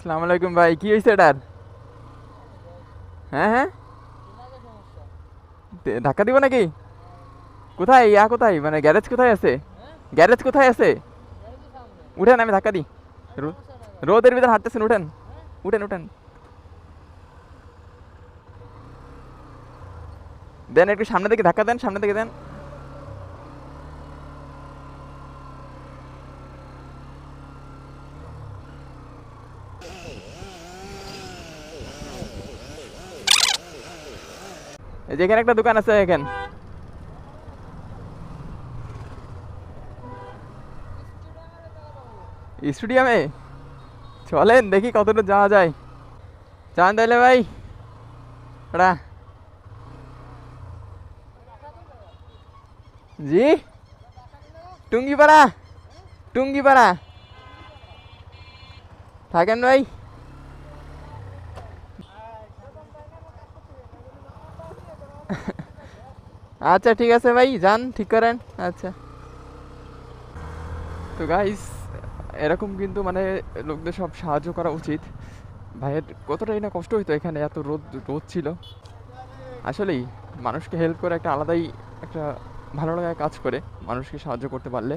আসসালামু আলাইকুম ভাই, কি হয়েছে এটার? হ্যাঁ হ্যাঁ, ধাক্কা দিব নাকি? কোথায় কোথায়, মানে গ্যারেজ কোথায় আছে? গ্যারেজ কোথায় আছে? উঠেন, আমি ধাক্কা দিই। রোদের ভিতরে হাঁটতেছেন, উঠেন উঠেন উঠেন। দেন একটু সামনে দিকে ধাক্কা দেন, সামনে দিকে দেন। এই যে এখানে একটা দোকান আছে এখানে। স্টুডিয়ামে চলেন দেখি কতদূর যাওয়া যায়। চান তাইলে ভাই ওটা। জি, টুঙ্গিপাড়া, টুঙ্গিপাড়া। থাকেন ভাই। আচ্ছা ঠিক আছে ভাই, যান ঠিক করেন। আচ্ছা। তো গাইস, এরকম কিন্তু মানে লোকদের সব সাহায্য করা উচিত। ভাইয়ের কতটাই না কষ্ট হইতো, এখানে এত রোদ রোদ ছিল। আসলেই মানুষকে হেল্প করে একটা আলাদাই একটা ভালো লাগা কাজ করে, মানুষকে সাহায্য করতে পারলে।